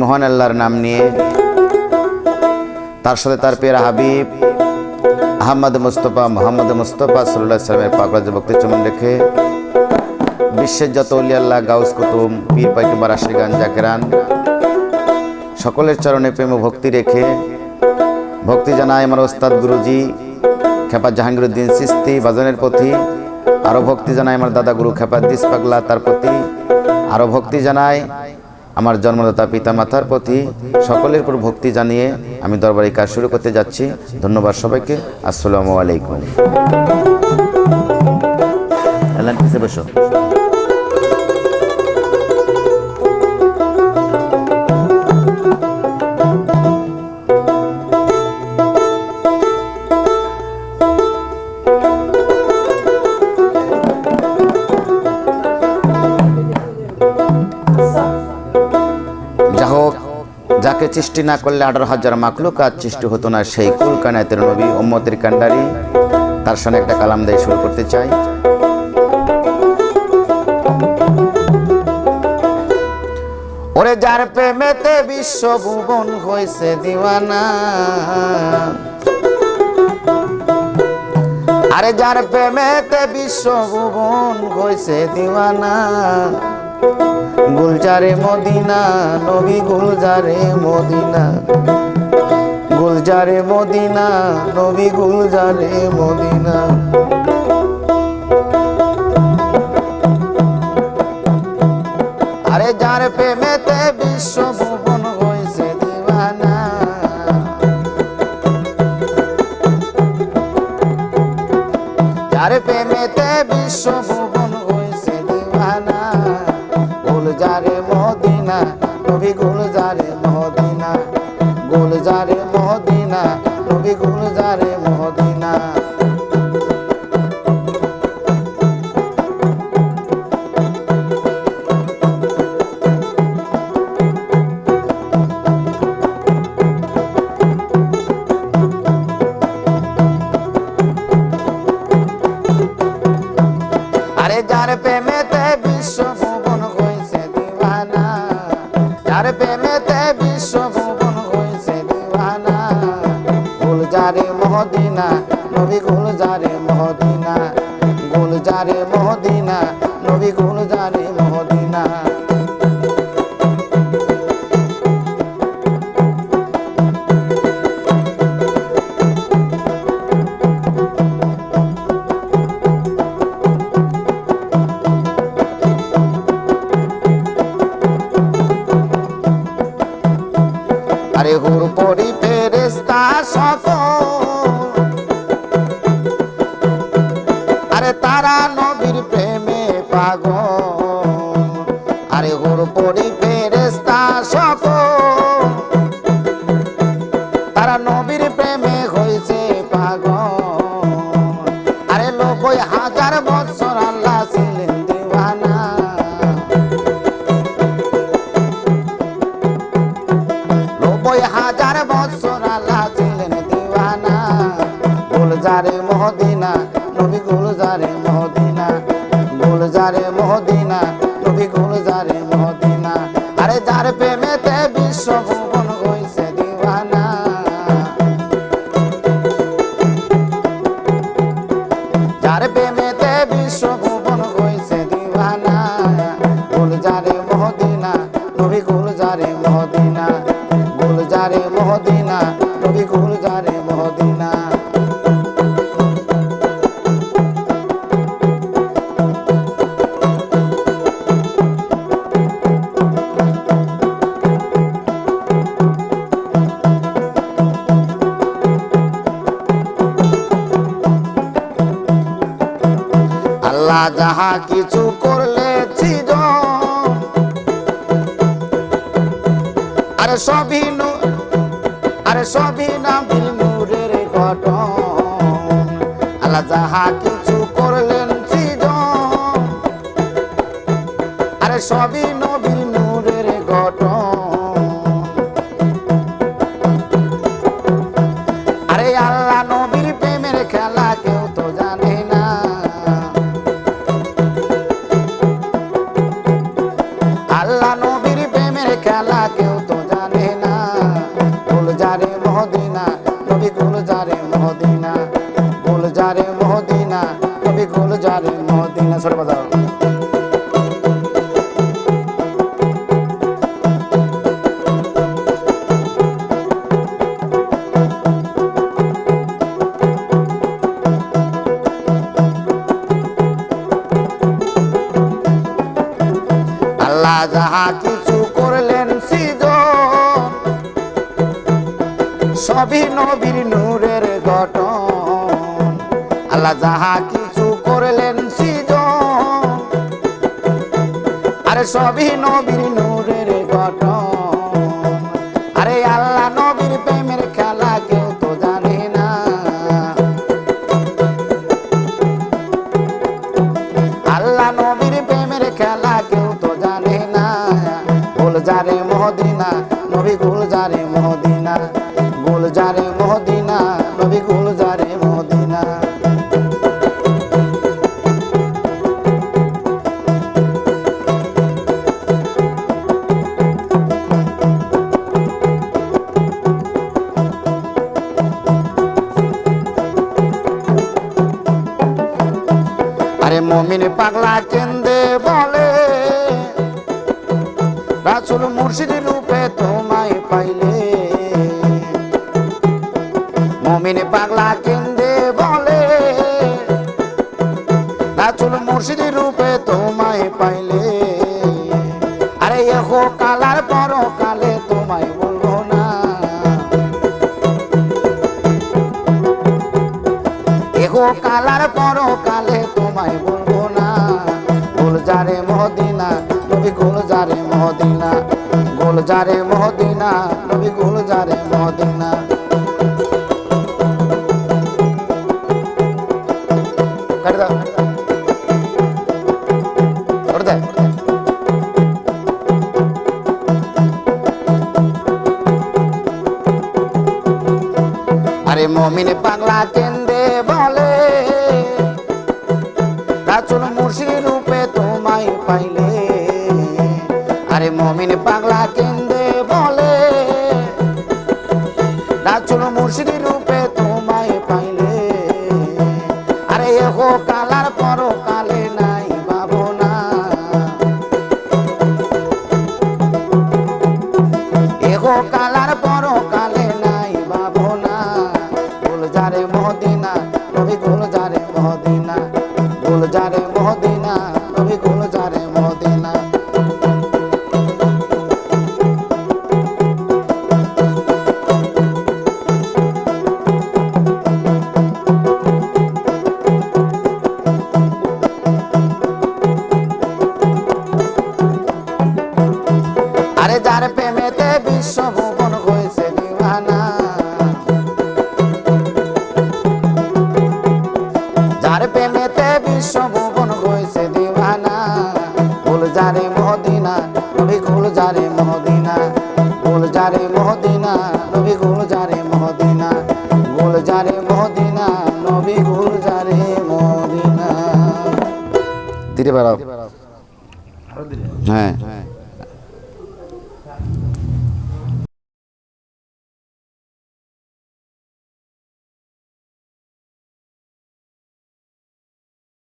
মহান আল্লাহর নাম নিয়ে তার সাথে তার প্রিয় হাবিব মোহাম্মদ মুস্তাফা সাল্লাল্লাহু আলাইহি সাল্লামের পাক রাজে ভক্তি চুমন রেখে বিশ্বের যত ওলি আল্লাহ গাউস কুতুব পীর পয়গম্বর আশিকান জাকেরান সকলের চরণে প্রেম ও ভক্তি রেখে ভক্তি জানায় আমার ওস্তাদ গুরুজি খেপা জাহাঙ্গীরউদ্দিন চিশতি বাজানের প্রতি, আরও ভক্তি জানায় আমার দাদা গুরু খেপা দিস পাগলা তার প্রতি, আরও ভক্তি জানায় আমার জন্মদাতা পিতা মাতার প্রতি। সকলের উপর ভক্তি জানিয়ে আমি দরবারে কাজ শুরু করতে যাচ্ছি। ধন্যবাদ সবাইকে। আসসালামু আলাইকুম। বসো। যাকে সৃষ্টি না করলে 18,000 মাখলুকাত সৃষ্টি হতো না, সেই কুল কায়নাতের নবী উম্মতের কান্ডারি, তার সামনে একটা কালাম দিয়ে শুরু করতে চাই। ওরে যার প্রেমেতে বিশ্বভুবন হয়েছে দিওয়ানা, আরে যার প্রেমেতে বিশ্বভুবন হয়েছে দিওয়ানা, গুলজারে মদিনা নবী গুলজারে মদিনা, গুলজারে মদিনা নবী গুলজারে মদিনা। আরে যার প্রেমেতে বিশ্বভুবন হয়েছে দিওয়ানা, যার প্রেমেতে বিশ্বভুবন হয়েছে দিওয়ানা, গুলজারে মদিনা নবী গুলজারে মদিনা, গুলজারে মদিনা নবী গুলজারে মদিনা। আরে যার প্রেমেতে বিশ্বভুবন হয়েছে দিওয়ানা, যার প্রেমেতে বিশ্বভুবন হয়েছে দিওয়ানা, গুলজারে মদিনা নবী গুলজারে মদিনা, গুলজারে মদিনা নবী গুলজারে মদিনা। আরে হুর পরি ফেরেশতা সকল, আরে তারা নবীর প্রেমে পাগল, আরে হুর পরি ফেরেশতা সকল, তারা নবীর প্রেমে হয়েছে পাগল। আরে 90,000 বছর আল্লাহ ছিলেন দিওয়ানা, 90,000 বছর আল্লাহ ছিলেন দিওয়ানা, গুলজারে মদিনা নবী গুলজারে মদিনা, গুলজারে মদিনা নবী গুলজারে মদিনা। আরে যার প্রেমেতে বিশ্বভুবন হয়েছে দিওয়ানা, যার প্রেমেতে বিশ্বভুবন হয়েছে দিওয়ানা, গুলজারে মদিনা নবী গুলজারে মদিনা, গুলজারে মদিনা নবী গুলজারে মদিনা। আল্লাহ যাহা কিছু করলে সৃজন, আরে সবই আরে সবই নবীর নূরের গঠন, আল্লাহ যাহা কিছু করলেন সৃজন, আরে সবই নবীর নূরের গঠন। আরে আল্লাহ নবীর প্রেমের খেলা কেউ তো জানে না, আল্লাহ নবীর প্রেমের খেলা কেউ তো জানে জানে না গুলজারে মদিনা নবী গুলজারে মদিনা গুলজারে মদিনা নবী গুলজারে মদিনা সরে বাজাও আল্লাহ যাহা কিছু করলেন সৃজন সবই নবীর নূরের গঠন আল্লাহ যাহা কিছু করলেন সৃজন আরে সবই নবীর নূরের গঠন আরে আল্লাহ নবীর প্রেমের খেলা কেউ তো জানে না আল্লাহ নবীর প্রেমের খেলা কেউ তো জানে না গুলজারে মদিনা নবী গুলজারে মদিনা গুলজারে মদিনা নবী গুলজারে মদিনা আরে মুমিন পাগলা কেন্দে বলে রাসূল মুর্শিদ রূপে তোমায় পাইলে মুমিন পাগলা কেন্দে বলে রাসূল মুর্শিদ রূপে তোমায় পাইলে আরে এহো কালার পরকালে তোমায় বলবো না এহো কালার পরকালে তোমায় বলবো না গুলজারে মদিনা নবী গুলজারে মদিনা গুলজারে মদিনা নবী গুলজারে মদিনা कर दो कर दे अरे मोमिन पागला केंदे बोले रासूल मुर्शिद रूपे तुम्हाय पाइले अरे मोमिन पागला केंदे बोले रासूल मुर्शिद रूपे तुम्हाय पाइले अरे एहो कालार परो काले नाई बाबो ना एहो कालार परो काले नाई बाबो ना गुलजारे मदिना नबी गुलजारे मदिना गुलजारे मदिना नबी गुलजारे मदिना अरे जार प्रेमेते विश्व भुवन होइছে दीवाना जार प्रेमेते विश्व भुवन होइছে दीवाना गुलजारे मदिना नबी गुलजारे मदिना गुलजारे मदिना नबी गुलजारे मदिना गुलजारे मदिना नबी गुलजारे मदिना धीरे बाड़ाओ हाँ